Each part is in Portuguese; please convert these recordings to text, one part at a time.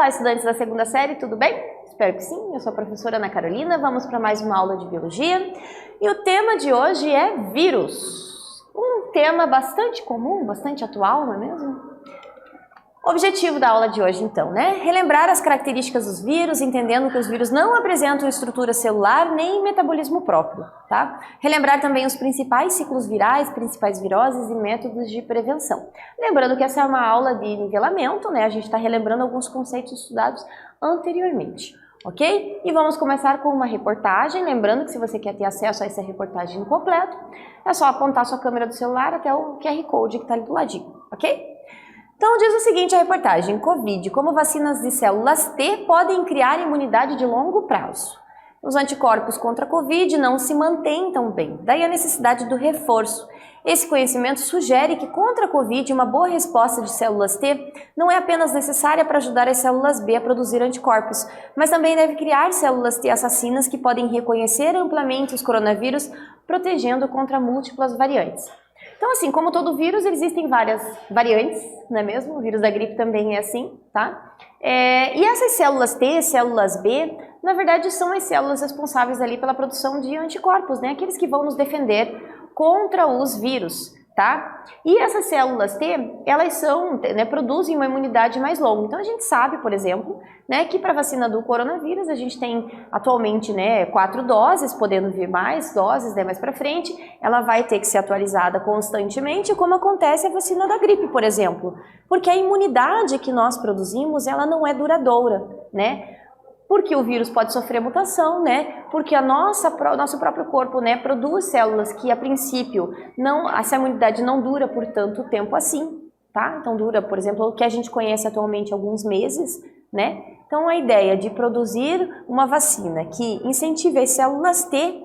Olá, estudantes da segunda série, tudo bem? Espero que sim, eu sou a professora Ana Carolina, vamos para mais uma aula de biologia. E o tema de hoje é vírus. Um tema bastante comum, bastante atual, não é mesmo? Objetivo da aula de hoje, então, né? Relembrar as características dos vírus, entendendo que os vírus não apresentam estrutura celular nem metabolismo próprio, tá? Relembrar também os principais ciclos virais, principais viroses e métodos de prevenção. Lembrando que essa é uma aula de nivelamento, né? A gente está relembrando alguns conceitos estudados anteriormente, ok? E vamos começar com uma reportagem, lembrando que se você quer ter acesso a essa reportagem completa, é só apontar sua câmera do celular até o QR Code que está ali do ladinho, ok? Então diz o seguinte a reportagem: Covid, como vacinas de células T podem criar imunidade de longo prazo. Os anticorpos contra a Covid não se mantêm tão bem, daí a necessidade do reforço. Esse conhecimento sugere que contra a Covid uma boa resposta de células T não é apenas necessária para ajudar as células B a produzir anticorpos, mas também deve criar células T assassinas que podem reconhecer amplamente os coronavírus, protegendo contra múltiplas variantes. Então, assim, como todo vírus, existem várias variantes, não é mesmo? O vírus da gripe também é assim, tá? E essas células T, células B, na verdade são as células responsáveis ali pela produção de anticorpos, né? Aqueles que vão nos defender contra os vírus, tá? E essas células T, elas são, né, produzem uma imunidade mais longa. Então, a gente sabe, por exemplo, né, que para a vacina do coronavírus, a gente tem atualmente, né, 4 doses, podendo vir mais doses, né, mais para frente. Ela vai ter que ser atualizada constantemente, como acontece a vacina da gripe, por exemplo. Porque a imunidade que nós produzimos, ela não é duradoura, né? Porque o vírus pode sofrer mutação, né? Porque nosso próprio corpo, né, produz células que, a princípio, essa imunidade não dura por tanto tempo assim, tá? Então dura, por exemplo, o que a gente conhece atualmente alguns meses, né? Então a ideia de produzir uma vacina que incentive as células T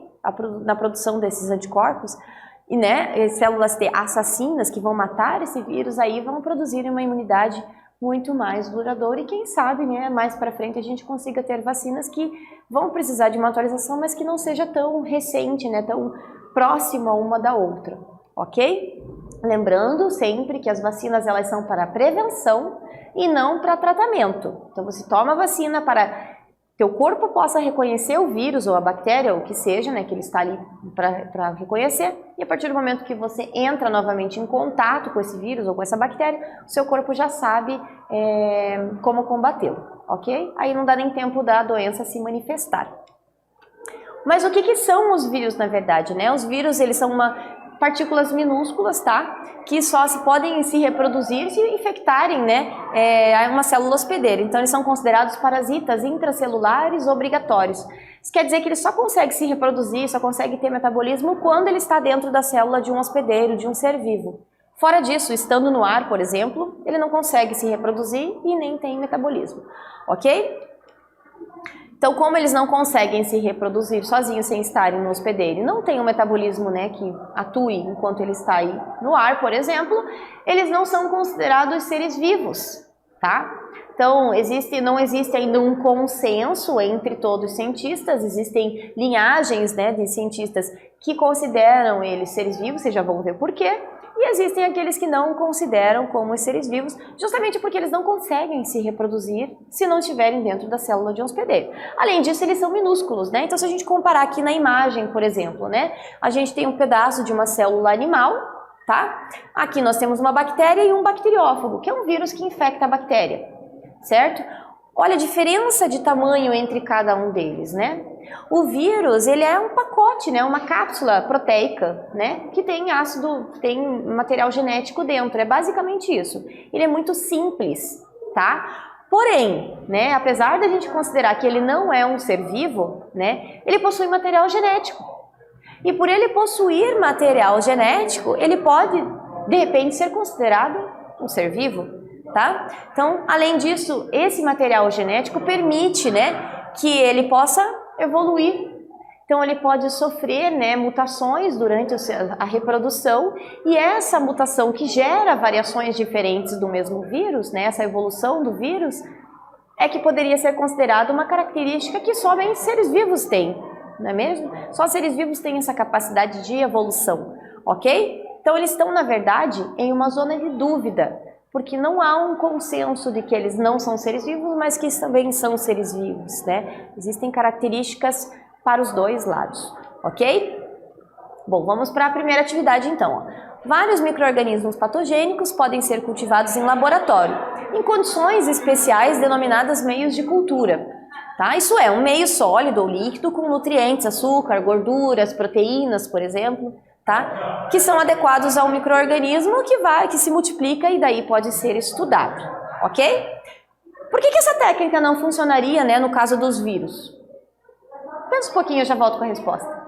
na produção desses anticorpos, e, né, células T assassinas que vão matar esse vírus, aí vão produzir uma imunidade muito mais duradoura e quem sabe, né, mais para frente a gente consiga ter vacinas que vão precisar de uma atualização, mas que não seja tão recente, né, tão próxima uma da outra, ok? Lembrando sempre que as vacinas elas são para prevenção e não para tratamento. Então você toma a vacina para que o corpo possa reconhecer o vírus ou a bactéria, ou o que seja, né, que ele está ali para reconhecer, e a partir do momento que você entra novamente em contato com esse vírus ou com essa bactéria, o seu corpo já sabe como combatê-lo, ok? Aí não dá nem tempo da doença se manifestar. Mas o que são os vírus, na verdade, né? Os vírus, eles são partículas minúsculas, tá? Que só podem se reproduzir se infectarem, né, uma célula hospedeira. Então, eles são considerados parasitas intracelulares obrigatórios. Isso quer dizer que ele só consegue se reproduzir, só consegue ter metabolismo quando ele está dentro da célula de um hospedeiro, de um ser vivo. Fora disso, estando no ar, por exemplo, ele não consegue se reproduzir e nem tem metabolismo, ok? Então, como eles não conseguem se reproduzir sozinhos sem estarem no hospedeiro e não tem um metabolismo, né, que atue enquanto ele está aí no ar, por exemplo, eles não são considerados seres vivos, tá? Então, não existe ainda um consenso entre todos os cientistas, existem linhagens, né, de cientistas que consideram eles seres vivos, vocês já vão ver por quê. E existem aqueles que não consideram como seres vivos, justamente porque eles não conseguem se reproduzir se não estiverem dentro da célula de um hospedeiro. Além disso, eles são minúsculos, né? Então, se a gente comparar aqui na imagem, por exemplo, né? A gente tem um pedaço de uma célula animal, tá? Aqui nós temos uma bactéria e um bacteriófago, que é um vírus que infecta a bactéria, certo? Olha a diferença de tamanho entre cada um deles, né? O vírus, ele é um pacote, né? Uma cápsula proteica, né? Que tem ácido, tem material genético dentro, é basicamente isso. Ele é muito simples, tá? Porém, né, apesar da gente considerar que ele não é um ser vivo, né? Ele possui material genético. E por ele possuir material genético, ele pode, de repente, ser considerado um ser vivo, tá? Então, além disso, esse material genético permite, né, que ele possa evoluir. Então, ele pode sofrer, né, mutações durante a reprodução e essa mutação que gera variações diferentes do mesmo vírus, né, essa evolução do vírus, é que poderia ser considerada uma característica que somente seres vivos têm, não é mesmo? Só seres vivos têm essa capacidade de evolução, ok? Então, eles estão, na verdade, em uma zona de dúvida. porque não há um consenso de que eles não são seres vivos, mas que também são seres vivos, né? Existem características para os dois lados, ok? Bom, vamos para a primeira atividade então. Vários micro-organismos patogênicos podem ser cultivados em laboratório, em condições especiais denominadas meios de cultura. Tá? Isso é um meio sólido ou líquido com nutrientes, açúcar, gorduras, proteínas, por exemplo, tá? Que são adequados ao micro-organismo que se multiplica e daí pode ser estudado, ok? Por que essa técnica não funcionaria, né, no caso dos vírus? Pensa um pouquinho, eu já volto com a resposta.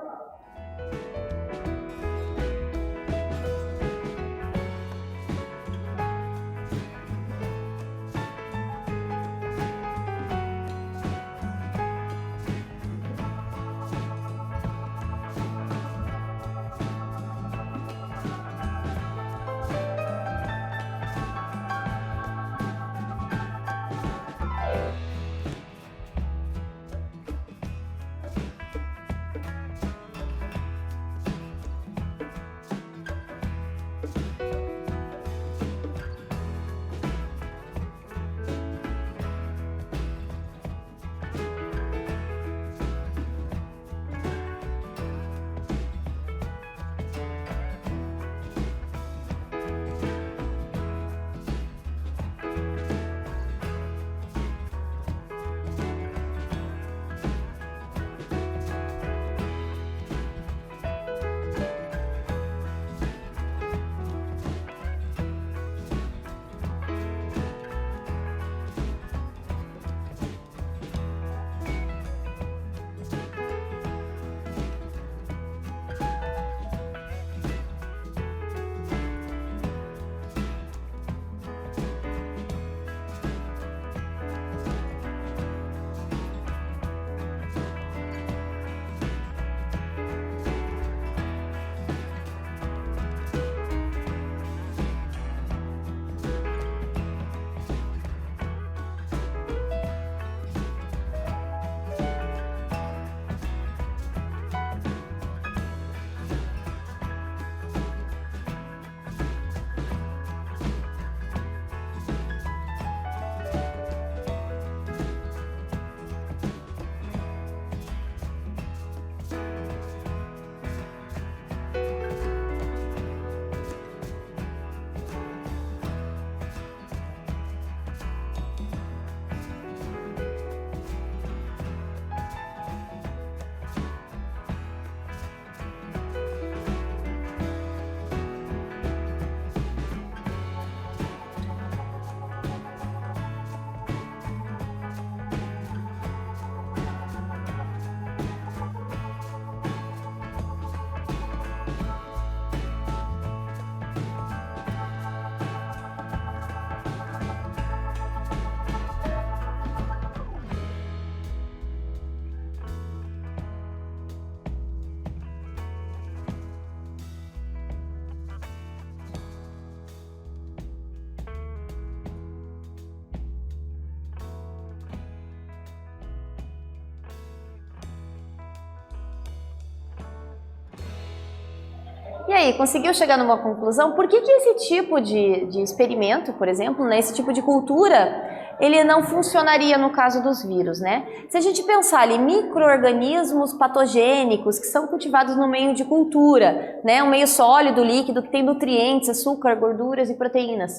E aí, conseguiu chegar numa conclusão? Por que esse tipo de experimento, por exemplo, né, esse tipo de cultura, ele não funcionaria no caso dos vírus, né? Se a gente pensar ali, micro-organismos patogênicos que são cultivados no meio de cultura, né, um meio sólido, líquido, que tem nutrientes, açúcar, gorduras e proteínas.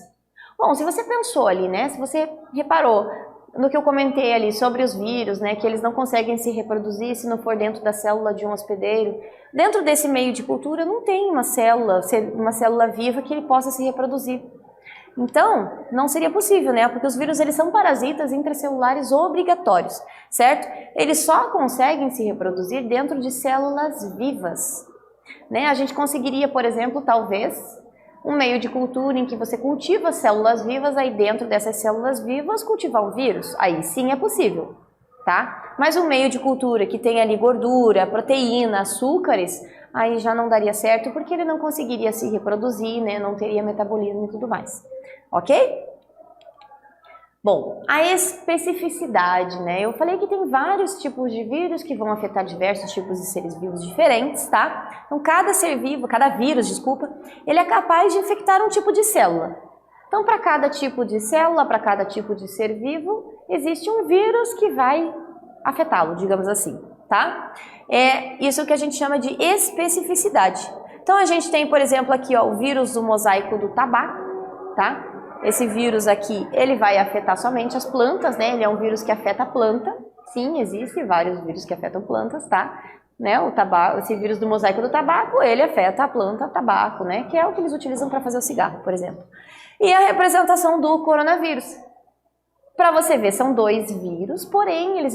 Bom, se você pensou ali, né, se você reparou no que eu comentei ali sobre os vírus, né, que eles não conseguem se reproduzir se não for dentro da célula de um hospedeiro. Dentro desse meio de cultura não tem uma célula viva que ele possa se reproduzir. Então, não seria possível, né, porque os vírus eles são parasitas intracelulares obrigatórios, certo? Eles só conseguem se reproduzir dentro de células vivas, né? A gente conseguiria, por exemplo, talvez um meio de cultura em que você cultiva células vivas, aí dentro dessas células vivas cultivar um vírus, aí sim é possível, tá? Mas um meio de cultura que tem ali gordura, proteína, açúcares, aí já não daria certo porque ele não conseguiria se reproduzir, né? Não teria metabolismo e tudo mais, ok? Bom, a especificidade, né? Eu falei que tem vários tipos de vírus que vão afetar diversos tipos de seres vivos diferentes, tá? Então, cada ser vivo, cada vírus, desculpa, ele é capaz de infectar um tipo de célula. Então, para cada tipo de célula, para cada tipo de ser vivo, existe um vírus que vai afetá-lo, digamos assim, tá? É isso que a gente chama de especificidade. Então, a gente tem, por exemplo, aqui ó, o vírus do mosaico do tabaco, tá? Esse vírus aqui, ele vai afetar somente as plantas, né? Ele é um vírus que afeta a planta. Sim, existem vários vírus que afetam plantas, tá? Né? O tabaco, esse vírus do mosaico do tabaco, ele afeta a planta tabaco, né? Que é o que eles utilizam para fazer o cigarro, por exemplo. E a representação do coronavírus. Para você ver, são dois vírus, porém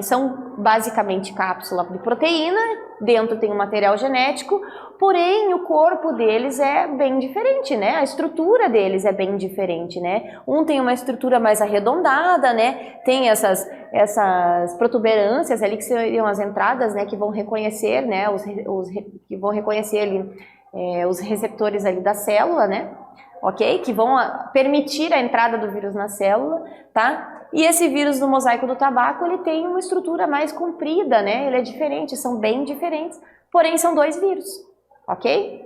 são basicamente cápsula de proteína, dentro tem um material genético, porém o corpo deles é bem diferente, né? A estrutura deles é bem diferente, né? Um tem uma estrutura mais arredondada, né? Tem essas protuberâncias ali que seriam as entradas, né? Que vão reconhecer, né? Que vão reconhecer ali os receptores ali da célula, né? Ok? Que vão permitir a entrada do vírus na célula, tá? E esse vírus do mosaico do tabaco, ele tem uma estrutura mais comprida, né? Ele é diferente, são bem diferentes, porém são dois vírus, ok?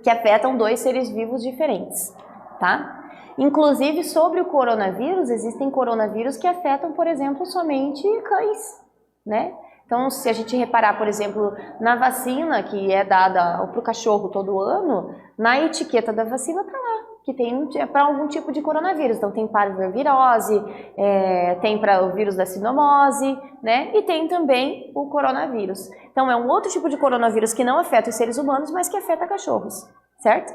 Que afetam dois seres vivos diferentes, tá? Inclusive, sobre o coronavírus, existem coronavírus que afetam, por exemplo, somente cães, né? Então, se a gente reparar, por exemplo, na vacina que é dada para o cachorro todo ano, na etiqueta da vacina está lá, que tem para algum tipo de coronavírus. Então, tem parvovirose, tem para o vírus da sinomose, né? E tem também o coronavírus. Então, é um outro tipo de coronavírus que não afeta os seres humanos, mas que afeta cachorros, certo?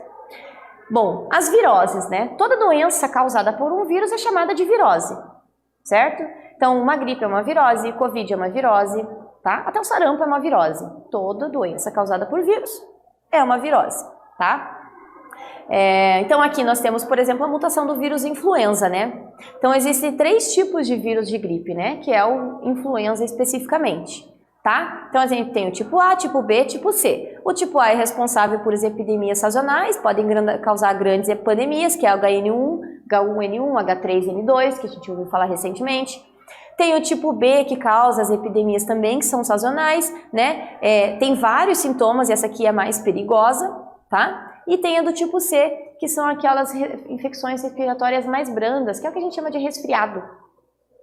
Bom, as viroses, né? Toda doença causada por um vírus é chamada de virose, certo? Então, uma gripe é uma virose, Covid é uma virose, tá? Até o sarampo é uma virose. Toda doença causada por vírus é uma virose, tá? Então, aqui nós temos, por exemplo, a mutação do vírus influenza, né? Então, existem 3 tipos de vírus de gripe, né? Que é o influenza especificamente, tá? Então, a gente tem o tipo A, tipo B, tipo C. O tipo A é responsável por epidemias sazonais, podem causar grandes pandemias, que é o H1N1, H3N2, que a gente ouviu falar recentemente. Tem o tipo B, que causa as epidemias também, que são sazonais, né? Tem vários sintomas, e essa aqui é a mais perigosa, tá? E tem a do tipo C, que são aquelas infecções respiratórias mais brandas, que é o que a gente chama de resfriado,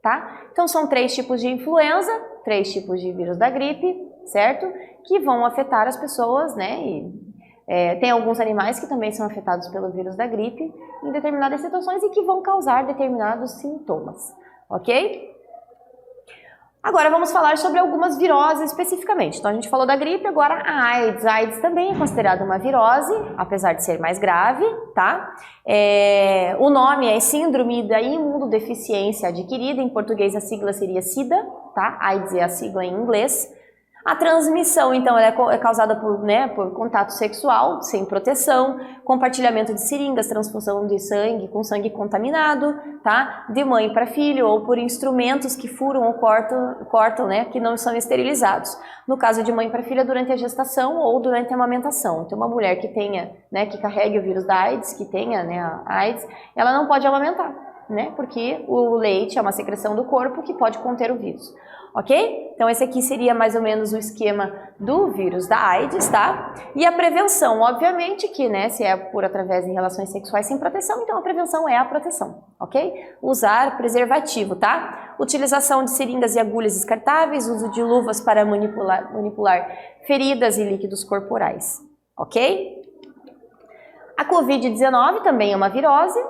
tá? Então, são 3 tipos de influenza, 3 tipos de vírus da gripe, certo? Que vão afetar as pessoas, né? Tem alguns animais que também são afetados pelo vírus da gripe em determinadas situações e que vão causar determinados sintomas, ok? Agora vamos falar sobre algumas viroses especificamente. Então a gente falou da gripe, agora a AIDS. A AIDS também é considerada uma virose, apesar de ser mais grave, tá? O nome é Síndrome da Imunodeficiência Adquirida, em português a sigla seria SIDA, tá? AIDS é a sigla em inglês. A transmissão, então, ela é causada por contato sexual, sem proteção, compartilhamento de seringas, transfusão de sangue com sangue contaminado, tá? De mãe para filho ou por instrumentos que furam ou cortam, né? Que não são esterilizados. No caso de mãe para filha, durante a gestação ou durante a amamentação. Então, uma mulher que tenha, né, que carregue o vírus da AIDS, que tenha, né, a AIDS, ela não pode amamentar, né? Porque o leite é uma secreção do corpo que pode conter o vírus. Ok? Então, esse aqui seria mais ou menos o esquema do vírus da AIDS, tá? E a prevenção, obviamente que, né, se é através de relações sexuais sem proteção, então a prevenção é a proteção, ok? Usar preservativo, tá? Utilização de seringas e agulhas descartáveis, uso de luvas para manipular feridas e líquidos corporais, ok? A Covid-19 também é uma virose,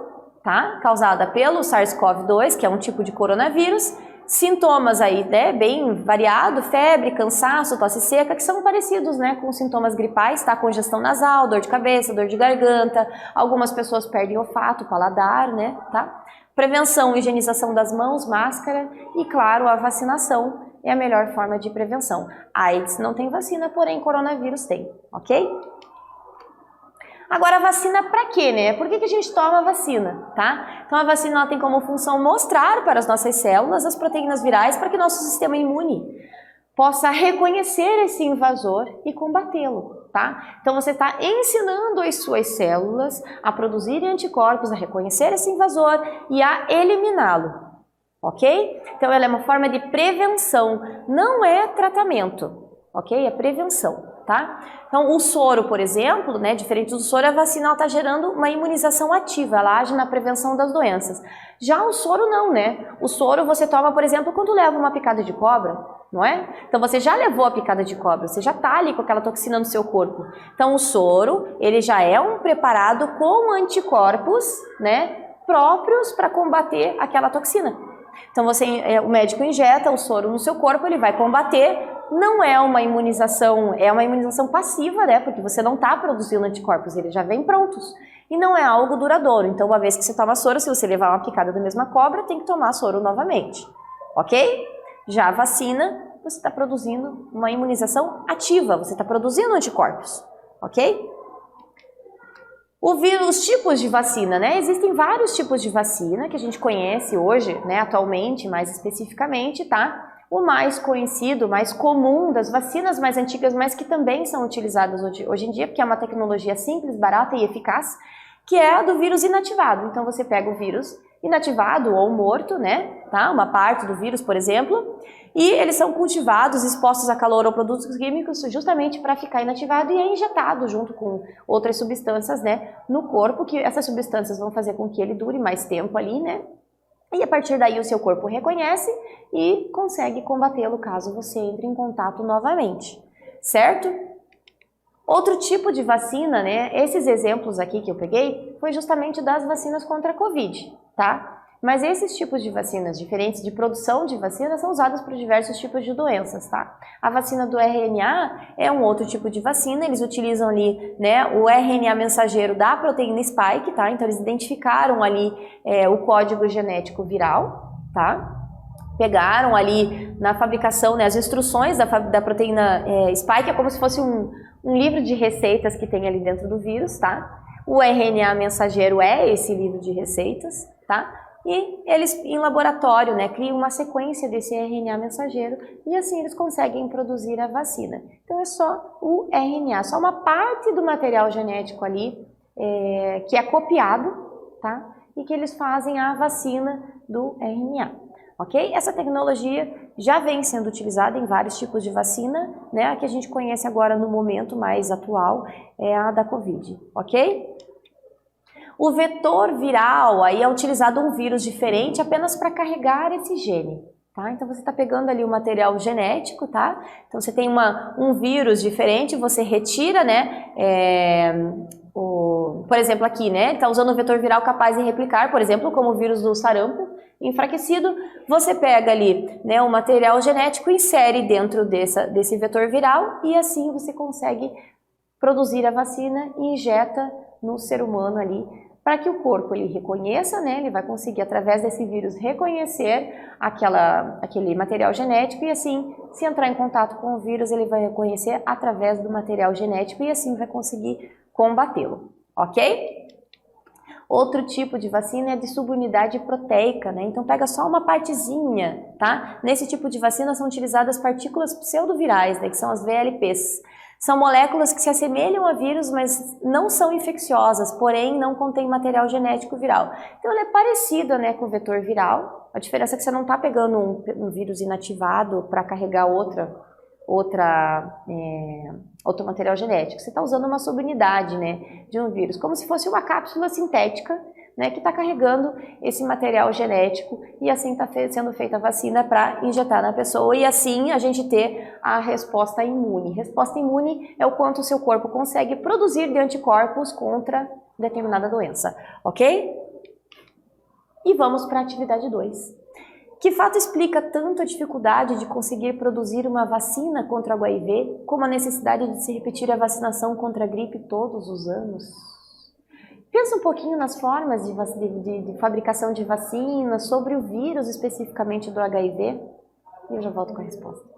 tá? Causada pelo SARS-CoV-2, que é um tipo de coronavírus. Sintomas aí, né, bem variado, febre, cansaço, tosse seca, que são parecidos, né, com sintomas gripais, tá? Congestão nasal, dor de cabeça, dor de garganta, algumas pessoas perdem olfato, paladar, né, tá? Prevenção, higienização das mãos, máscara e, claro, a vacinação é a melhor forma de prevenção. AIDS não tem vacina, porém coronavírus tem, ok? Agora, a vacina para quê, né? Por que a gente toma a vacina, tá? Então, a vacina ela tem como função mostrar para as nossas células as proteínas virais para que nosso sistema imune possa reconhecer esse invasor e combatê-lo, tá? Então, você está ensinando as suas células a produzirem anticorpos, a reconhecer esse invasor e a eliminá-lo, ok? Então, ela é uma forma de prevenção, não é tratamento, ok? É prevenção. tá? Então, o soro, por exemplo, né, diferente do soro, a vacina está gerando uma imunização ativa, ela age na prevenção das doenças. Já o soro não, né? O soro você toma, por exemplo, quando leva uma picada de cobra, não é? Então, você já levou a picada de cobra, você já está ali com aquela toxina no seu corpo. Então, o soro, ele já é um preparado com anticorpos, né, próprios para combater aquela toxina. Então, o médico injeta o soro no seu corpo, ele vai combater. Não é uma imunização, é uma imunização passiva, né? Porque você não está produzindo anticorpos, eles já vêm prontos. E não é algo duradouro. Então, uma vez que você toma soro, se você levar uma picada da mesma cobra, tem que tomar soro novamente. Ok? Já a vacina, você está produzindo uma imunização ativa, você está produzindo anticorpos. Ok? Os tipos de vacina, né? Existem vários tipos de vacina que a gente conhece hoje, né? Atualmente, mais especificamente, tá? O mais conhecido, mais comum das vacinas mais antigas, mas que também são utilizadas hoje em dia, porque é uma tecnologia simples, barata e eficaz, que é a do vírus inativado. Então, você pega o vírus inativado ou morto, né? Tá? Uma parte do vírus, por exemplo, e eles são cultivados, expostos a calor ou produtos químicos justamente para ficar inativado e é injetado junto com outras substâncias, né, no corpo, que essas substâncias vão fazer com que ele dure mais tempo ali, né? E a partir daí o seu corpo reconhece e consegue combatê-lo caso você entre em contato novamente, certo? Outro tipo de vacina, né? Esses exemplos aqui que eu peguei foi justamente das vacinas contra a Covid, tá? Mas esses tipos de vacinas diferentes de produção de vacinas são usados para diversos tipos de doenças, tá? A vacina do RNA é um outro tipo de vacina, eles utilizam ali, né, o RNA mensageiro da proteína spike, tá? Então eles identificaram ali o código genético viral, tá? Pegaram ali na fabricação, né, as instruções da proteína spike, é como se fosse um livro de receitas que tem ali dentro do vírus, tá? O RNA mensageiro é esse livro de receitas, tá? E eles, em laboratório, né, criam uma sequência desse RNA mensageiro e assim eles conseguem produzir a vacina. Então é só o RNA, só uma parte do material genético ali que é copiado, tá? E que eles fazem a vacina do RNA. Ok? Essa tecnologia já vem sendo utilizada em vários tipos de vacina, né? A que a gente conhece agora no momento mais atual é a da Covid, ok? O vetor viral, aí é utilizado um vírus diferente apenas para carregar esse gene, tá? Então você está pegando ali o material genético, tá? Então você tem um vírus diferente, você retira, né? Por exemplo aqui, né? Está usando um vetor viral capaz de replicar, por exemplo, como o vírus do sarampo enfraquecido, você pega ali, né, o material genético, insere dentro desse vetor viral e assim você consegue produzir a vacina e injeta no ser humano ali, para que o corpo ele reconheça, né, ele vai conseguir através desse vírus reconhecer aquele material genético e assim, se entrar em contato com o vírus, ele vai reconhecer através do material genético e assim vai conseguir combatê-lo, ok? Outro tipo de vacina é de subunidade proteica, né? Então pega só uma partezinha, tá? Nesse tipo de vacina são utilizadas partículas pseudovirais, né? Que são as VLPs. São moléculas que se assemelham a vírus, mas não são infecciosas, porém não contêm material genético viral. Então ela é parecida, né, com o vetor viral. A diferença é que você não está pegando um vírus inativado para carregar outro material genético. Você está usando uma subunidade, né, de um vírus, como se fosse uma cápsula sintética, né, que está carregando esse material genético e assim está sendo feita a vacina para injetar na pessoa e assim a gente ter a resposta imune. Resposta imune é o quanto o seu corpo consegue produzir de anticorpos contra determinada doença, ok? E vamos para a atividade 2. Que fato explica tanto a dificuldade de conseguir produzir uma vacina contra o HIV, como a necessidade de se repetir a vacinação contra a gripe todos os anos? Pensa um pouquinho nas formas de fabricação de vacinas, sobre o vírus especificamente do HIV, e eu já volto com a resposta.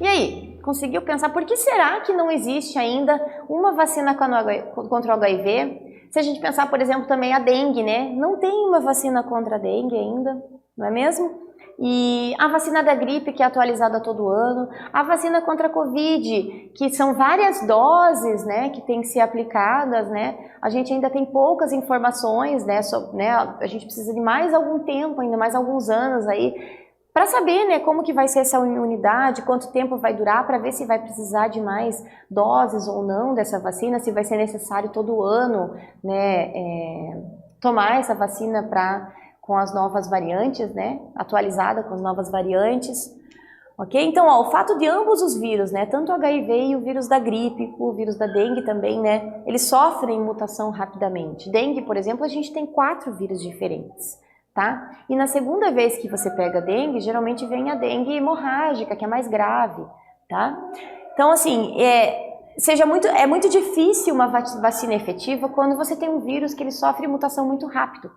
E aí, conseguiu pensar por que será que não existe ainda uma vacina contra o HIV? Se a gente pensar, por exemplo, também a dengue, né? Não tem uma vacina contra a dengue ainda, não é mesmo? E a vacina da gripe, que é atualizada todo ano, a vacina contra a Covid, que são várias doses, né, que tem que ser aplicadas, né, a gente ainda tem poucas informações, né, a gente precisa de mais algum tempo, ainda mais alguns anos aí, para saber, né, como que vai ser essa imunidade, quanto tempo vai durar, para ver se vai precisar de mais doses ou não dessa vacina, se vai ser necessário todo ano, né, tomar essa vacina com as novas variantes, né, atualizada com as novas variantes, ok? Então, ó, o fato de ambos os vírus, né, tanto o HIV e o vírus da gripe, o vírus da dengue também, né, eles sofrem mutação rapidamente. Dengue, por exemplo, a gente tem 4 vírus diferentes, tá? E na segunda vez que você pega dengue, geralmente vem a dengue hemorrágica, que é mais grave, tá? Então, assim, é muito difícil uma vacina efetiva quando você tem um vírus que ele sofre mutação muito rápido.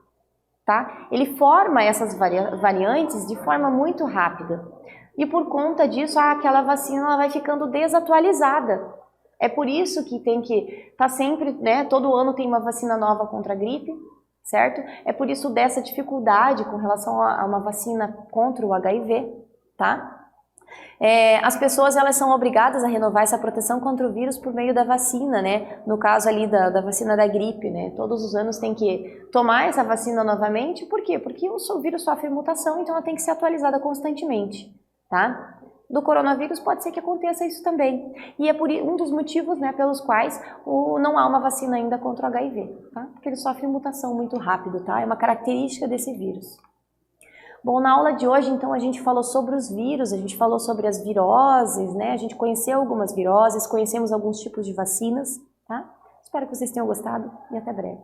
Tá? Ele forma essas variantes de forma muito rápida. E por conta disso, aquela vacina ela vai ficando desatualizada. É por isso que tem que estar sempre, né, todo ano tem uma vacina nova contra a gripe, certo? É por isso dessa dificuldade com relação a uma vacina contra o HIV, tá? As pessoas elas são obrigadas a renovar essa proteção contra o vírus por meio da vacina, né? No caso ali da vacina da gripe, né? Todos os anos tem que tomar essa vacina novamente. Por quê? Porque o vírus sofre mutação, então ela tem que ser atualizada constantemente, tá? Do coronavírus pode ser que aconteça isso também. E é por um dos motivos, né, pelos quais não há uma vacina ainda contra o HIV, tá? Porque ele sofre mutação muito rápido, tá? É uma característica desse vírus. Bom, na aula de hoje, então, a gente falou sobre os vírus, a gente falou sobre as viroses, né? A gente conheceu algumas viroses, conhecemos alguns tipos de vacinas, tá? Espero que vocês tenham gostado e até breve.